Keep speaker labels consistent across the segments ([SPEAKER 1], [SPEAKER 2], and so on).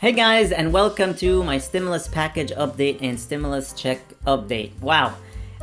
[SPEAKER 1] Hey guys, and welcome to my stimulus package update and stimulus check update. Wow,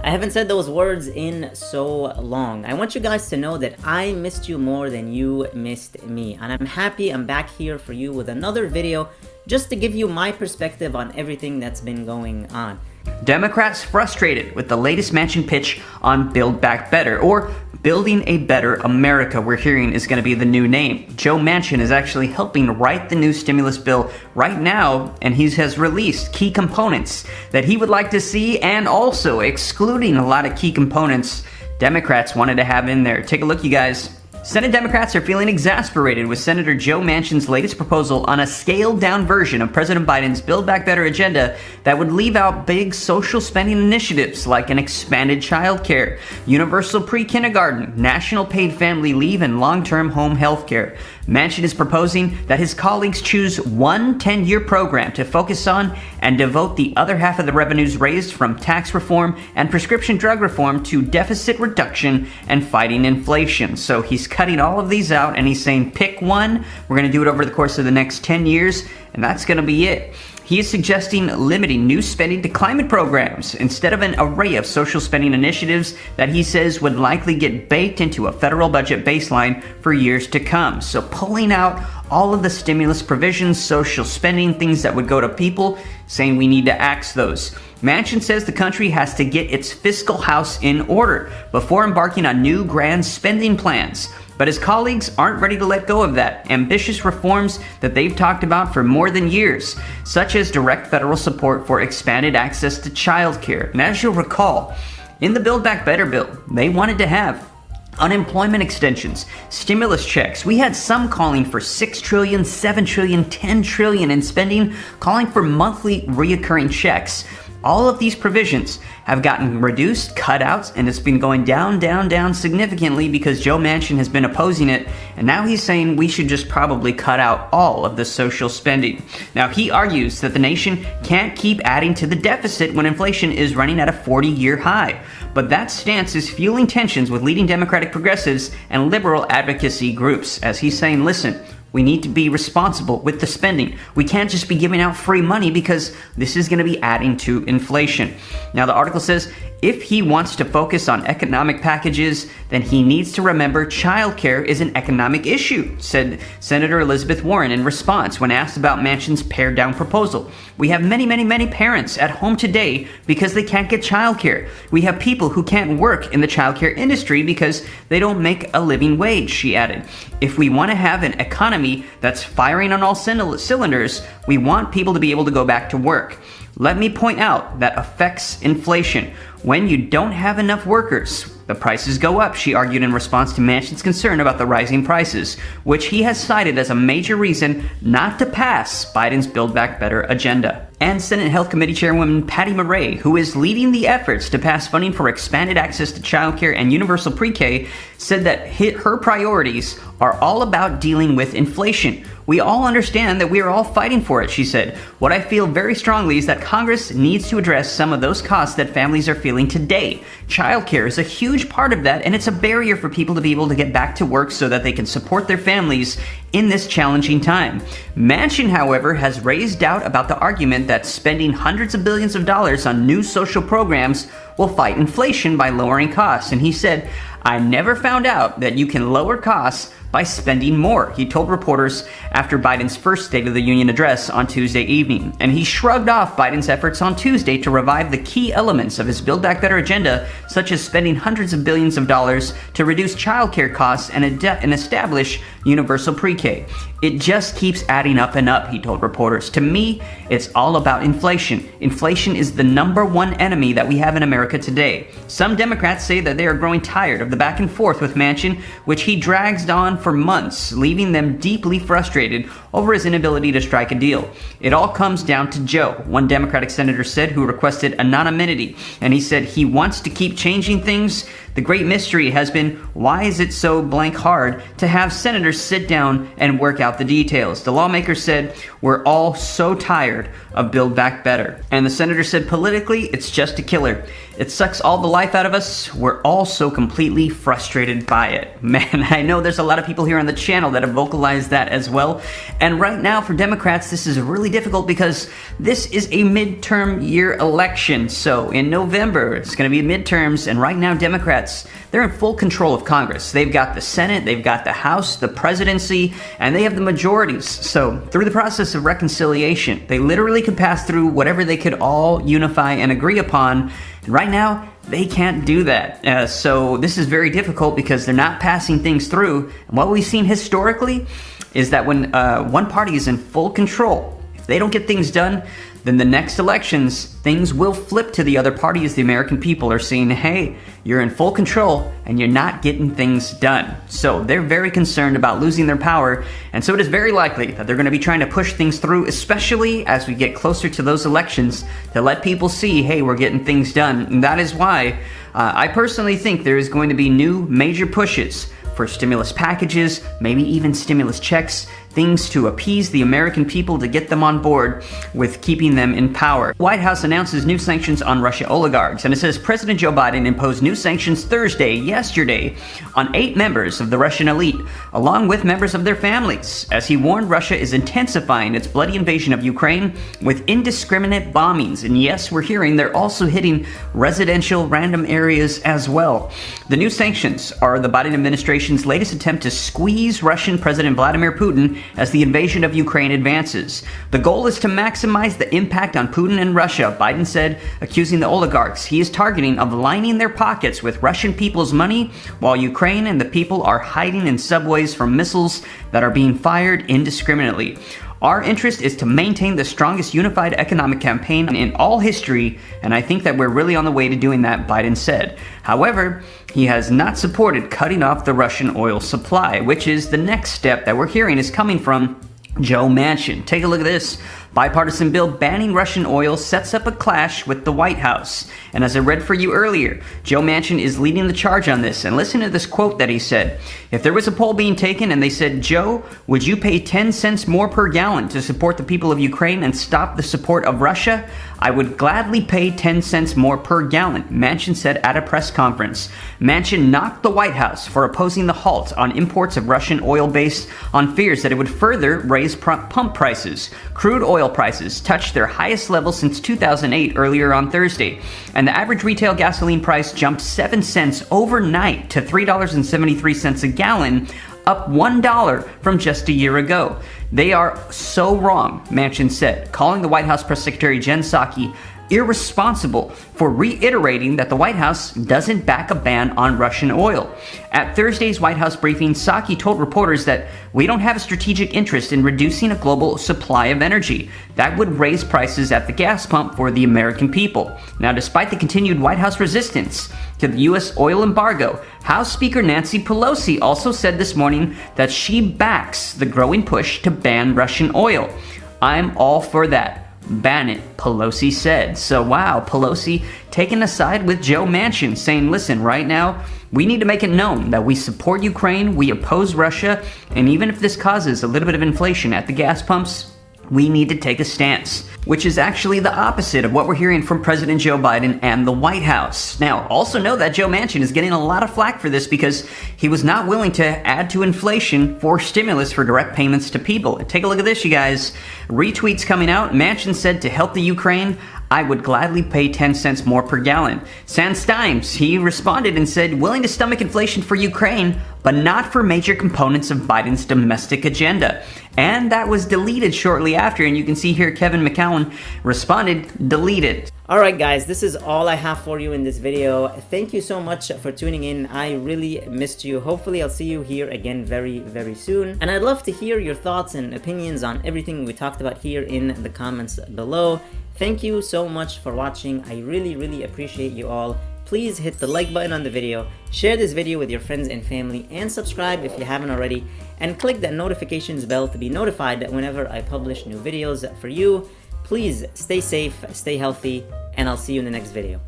[SPEAKER 1] I haven't said those words in so long. I want you guys to know that I missed you more than you missed me, and I'm happy I'm back here for you with another video just to give you my perspective on everything that's been going on.
[SPEAKER 2] Democrats frustrated with the latest Manchin pitch on Build Back Better, or Building a Better America, we're hearing is going to be the new name. Joe Manchin is actually helping write the new stimulus bill right now, and he has released key components that he would like to see, and also excluding a lot of key components Democrats wanted to have in there. Take a look, you guys. Senate Democrats are feeling exasperated with Senator Joe Manchin's latest proposal on a scaled-down version of President Biden's Build Back Better agenda that would leave out big social spending initiatives like an expanded child care, universal pre-kindergarten, national paid family leave, and long-term home health care. Manchin is proposing that his colleagues choose one 10-year program to focus on and devote the other half of the revenues raised from tax reform and prescription drug reform to deficit reduction and fighting inflation. So he's cutting all of these out, and he's saying pick one. We're going to do it over the course of the next 10 years, and that's going to be it. He is suggesting limiting new spending to climate programs instead of an array of social spending initiatives that he says would likely get baked into a federal budget baseline for years to come. So pulling out all of the stimulus provisions, social spending, things that would go to people, saying we need to axe those. Manchin says the country has to get its fiscal house in order before embarking on new grand spending plans. But his colleagues aren't ready to let go of that. Ambitious reforms that they've talked about for more than years, such as direct federal support for expanded access to child care. And as you'll recall, in the Build Back Better bill, they wanted to have unemployment extensions, stimulus checks. We had some calling for $6 trillion, $7 trillion, $10 trillion in spending, calling for monthly reoccurring checks. All of these provisions have gotten reduced, cut out, and it's been going down significantly because Joe Manchin has been opposing it, and now he's saying we should just probably cut out all of the social spending. Now, he argues that the nation can't keep adding to the deficit when inflation is running at a 40-year high. But that stance is fueling tensions with leading Democratic progressives and liberal advocacy groups, as he's saying, listen, we need to be responsible with the spending. We can't just be giving out free money because this is going to be adding to inflation. Now, the article says if he wants to focus on economic packages, then he needs to remember childcare is an economic issue, said Senator Elizabeth Warren in response when asked about Manchin's pared-down proposal. We have many parents at home today because they can't get childcare. We have people who can't work in the childcare industry because they don't make a living wage, she added. If we want to have an economy that's firing on all cylinders, we want people to be able to go back to work. Let me point out that affects inflation. When you don't have enough workers, the prices go up, she argued in response to Manchin's concern about the rising prices, which he has cited as a major reason not to pass Biden's Build Back Better agenda. And Senate Health Committee Chairwoman Patty Murray, who is leading the efforts to pass funding for expanded access to childcare and universal pre-K, said that her priorities are all about dealing with inflation. We all understand that we are all fighting for it, she said. What I feel very strongly is that Congress needs to address some of those costs that families are feeling today. Childcare is a huge part of that, and it's a barrier for people to be able to get back to work so that they can support their families in this challenging time. Manchin, however, has raised doubt about the argument that spending hundreds of billions of dollars on new social programs will fight inflation by lowering costs. And he said, I never found out that you can lower costs by spending more, he told reporters after Biden's first State of the Union address on Tuesday evening. And he shrugged off Biden's efforts on Tuesday to revive the key elements of his Build Back Better agenda, such as spending hundreds of billions of dollars to reduce childcare costs and establish universal pre-K. It just keeps adding up and up, he told reporters. To me, it's all about inflation. Inflation is the number one enemy that we have in America today. Some Democrats say that they are growing tired of the back and forth with Manchin, which he drags on for months, leaving them deeply frustrated over his inability to strike a deal. It all comes down to Joe, one Democratic senator said, who requested anonymity, and he said he wants to keep changing things. The great mystery has been, why is it so blank hard to have senators sit down and work out the details? The lawmakers said, we're all so tired of Build Back Better. And the senator said, politically, it's just a killer. It sucks all the life out of us. We're all so completely frustrated by it. Man, I know there's a lot of people here on the channel that have vocalized that as well. And right now for Democrats, this is really difficult because this is a midterm year election. So in November, it's going to be midterms. And right now, Democrats, they're in full control of Congress. They've got the Senate, they've got the House, the presidency, and they have the majorities. So through the process of reconciliation, they literally could pass through whatever they could all unify and agree upon. And right now, they can't do that. So this is very difficult because they're not passing things through. And what we've seen historically is that when one party is in full control, if they don't get things done, then the next elections, things will flip to the other party as the American people are saying, hey, you're in full control and you're not getting things done. So they're very concerned about losing their power. And so it is very likely that they're going to be trying to push things through, especially as we get closer to those elections, to let people see, hey, we're getting things done. And that is why I personally think there is going to be new major pushes for stimulus packages, maybe even stimulus checks, things to appease the American people to get them on board with keeping them in power. The White House announces new sanctions on Russia oligarchs, and it says President Joe Biden imposed new sanctions yesterday, on 8 members of the Russian elite, along with members of their families, as he warned Russia is intensifying its bloody invasion of Ukraine with indiscriminate bombings. And yes, we're hearing they're also hitting residential random areas as well. The new sanctions are the Biden administration's latest attempt to squeeze Russian President Vladimir Putin as the invasion of Ukraine advances. The goal is to maximize the impact on Putin and Russia, Biden said, accusing the oligarchs he is targeting of lining their pockets with Russian people's money, while Ukraine and the people are hiding in subways from missiles that are being fired indiscriminately. Our interest is to maintain the strongest unified economic campaign in all history, and I think that we're really on the way to doing that, Biden said. However, he has not supported cutting off the Russian oil supply, which is the next step that we're hearing is coming from Joe Manchin. Take a look at this. Bipartisan bill banning Russian oil sets up a clash with the White House. And as I read for you earlier, Joe Manchin is leading the charge on this. And listen to this quote that he said. If there was a poll being taken and they said, Joe, would you pay 10 cents more per gallon to support the people of Ukraine and stop the support of Russia? I would gladly pay 10 cents more per gallon, Manchin said at a press conference. Manchin knocked the White House for opposing the halt on imports of Russian oil based on fears that it would further raise pump prices. Crude oil prices touched their highest level since 2008 earlier on Thursday, and the average retail gasoline price jumped 7 cents overnight to $3.73 a gallon, up $1 from just a year ago. They are so wrong, Manchin said, calling the White House Press Secretary Jen Psaki irresponsible for reiterating that the White House doesn't back a ban on Russian oil. At Thursday's White House briefing, Psaki told reporters that we don't have a strategic interest in reducing a global supply of energy. That would raise prices at the gas pump for the American people. Now, despite the continued White House resistance to the U.S. oil embargo, House Speaker Nancy Pelosi also said this morning that she backs the growing push to ban Russian oil. I'm all for that. Ban it, Pelosi said. So wow, Pelosi taking a side with Joe Manchin, saying, listen, right now, we need to make it known that we support Ukraine, we oppose Russia, and even if this causes a little bit of inflation at the gas pumps, we need to take a stance, which is actually the opposite of what we're hearing from President Joe Biden and the White House. Now, also know that Joe Manchin is getting a lot of flack for this because he was not willing to add to inflation for stimulus for direct payments to people. Take a look at this, you guys. Retweets coming out. Manchin said to help the Ukraine, I would gladly pay 10 cents more per gallon. Sans Times, he responded and said, willing to stomach inflation for Ukraine, but not for major components of Biden's domestic agenda. And that was deleted shortly after, and you can see here Kevin McCowan responded, deleted.
[SPEAKER 1] Alright guys, this is all I have for you in this video. Thank you so much for tuning in. I really missed you. Hopefully I'll see you here again very, very soon. And I'd love to hear your thoughts and opinions on everything we talked about here in the comments below. Thank you so much for watching. I really, really appreciate you all. Please hit the like button on the video, share this video with your friends and family, and subscribe if you haven't already, and click that notifications bell to be notified that whenever I publish new videos for you. Please stay safe, stay healthy, and I'll see you in the next video.